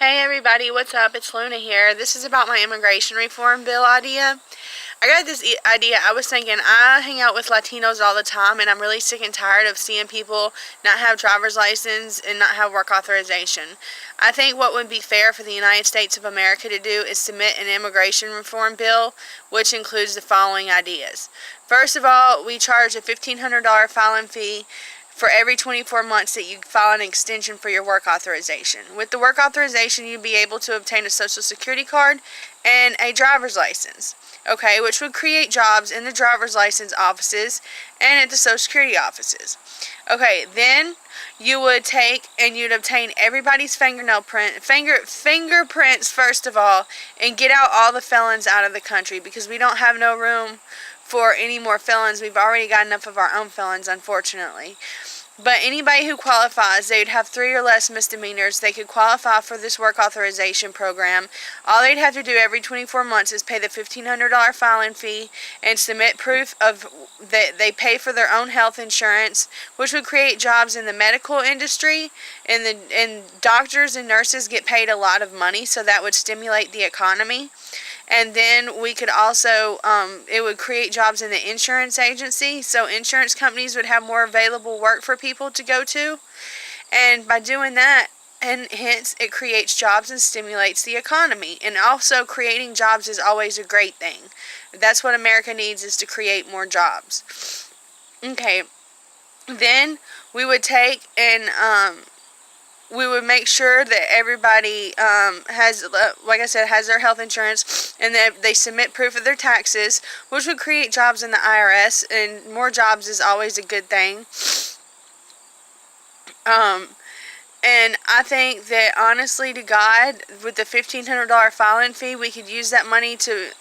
Hey everybody, what's up? It's Luna here. This is about my immigration reform bill idea. I got this idea. I was thinking, I hang out with Latinos all the time, and I'm really sick and tired of seeing people not have driver's license and not have work authorization. I think what would be fair for the United States of America to do is submit an immigration reform bill, which includes the following ideas. First of all, we charge a $1,500 filing fee for every 24 months that you file an extension for your work authorization. With the work authorization, you'd be able to obtain a social security card and a driver's license, okay, which would create jobs in the driver's license offices and at the social security offices. Okay, then you would take and you'd obtain everybody's fingerprints first of all, and get out all the felons out of the country, because we don't have no room for any more felons. We've already got enough of our own felons, unfortunately. But anybody who qualifies, they'd have 3 or less misdemeanors. They could qualify for this work authorization program. All they'd have to do every 24 months is pay the $1,500 filing fee and submit proof of that they pay for their own health insurance, which would create jobs in the medical industry, and doctors and nurses get paid a lot of money, so that would stimulate the economy. And then we could also, it would create jobs in the insurance agency, so insurance companies would have more available work for people to go to. And by doing that, and hence it creates jobs and stimulates the economy. And also, creating jobs is always a great thing. That's what America needs, is to create more jobs. Okay, then we would take and we would make sure that everybody has, like I said, has their health insurance, and that they submit proof of their taxes, which would create jobs in the IRS, and more jobs is always a good thing. And I think that, honestly to God, with the $1,500 filing fee, we could use that money to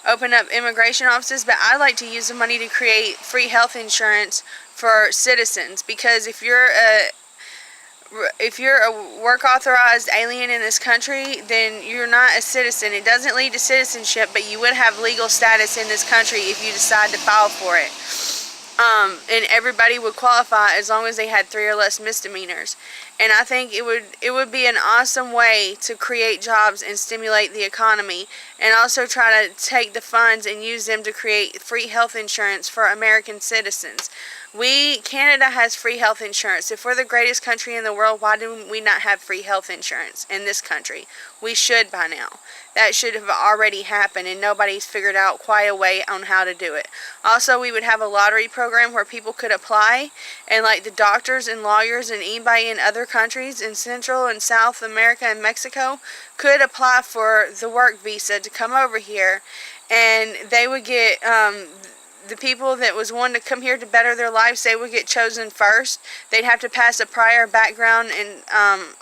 open up immigration offices, but I'd like to use the money to create free health insurance for citizens, because if you're a work authorized alien in this country, then you're not a citizen. It doesn't lead to citizenship, but you would have legal status in this country if you decide to file for it. And everybody would qualify as long as they had 3 or less misdemeanors. And I think it would be an awesome way to create jobs and stimulate the economy, and also try to take the funds and use them to create free health insurance for American citizens. Canada has free health insurance. If we're the greatest country in the world, why do we not have free health insurance in this country? We should by now. That should have already happened, and nobody's figured out quite a way on how to do it. Also, we would have a lottery program where people could apply, and like the doctors and lawyers and anybody in other countries in Central and South America and Mexico could apply for the work visa to come over here, and they would get the people that was wanting to come here to better their lives, they would get chosen first. They'd have to pass a prior background and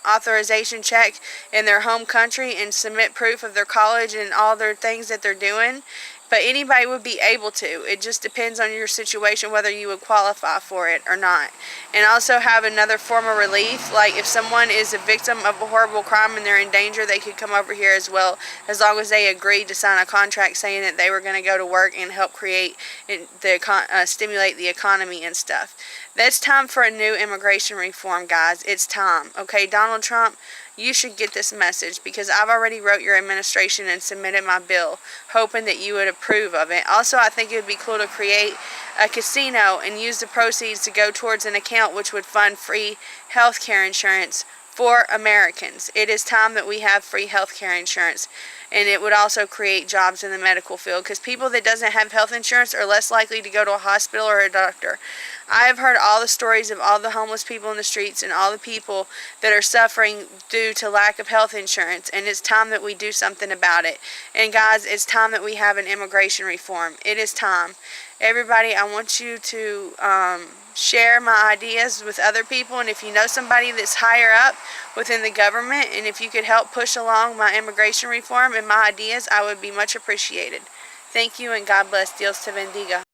authorization check in their home country and submit proof of their college and all their things that they're doing. But anybody would be able to. It just depends on your situation whether you would qualify for it or not. And also have another form of relief, like if someone is a victim of a horrible crime and they're in danger, they could come over here as well, as long as they agreed to sign a contract saying that they were going to go to work and help create stimulate the economy and stuff. That's time for a new immigration reform, guys. It's time. Okay, Donald Trump, you should get this message, because I've already wrote your administration and submitted my bill, hoping that you would approve of it. Also, I think it would be cool to create a casino and use the proceeds to go towards an account which would fund free health care insurance for Americans. It is time that we have free health care insurance, and it would also create jobs in the medical field, because people that doesn't have health insurance are less likely to go to a hospital or a doctor. I have heard all the stories of all the homeless people in the streets and all the people that are suffering due to lack of health insurance, and it's time that we do something about it. And guys, it's time that we have an immigration reform. It is time. Everybody, I want you to share my ideas with other people, and if you know somebody that's higher up within the government, and if you could help push along my immigration reform and my ideas, I would be much appreciated. Thank you, and God bless. Dios te bendiga.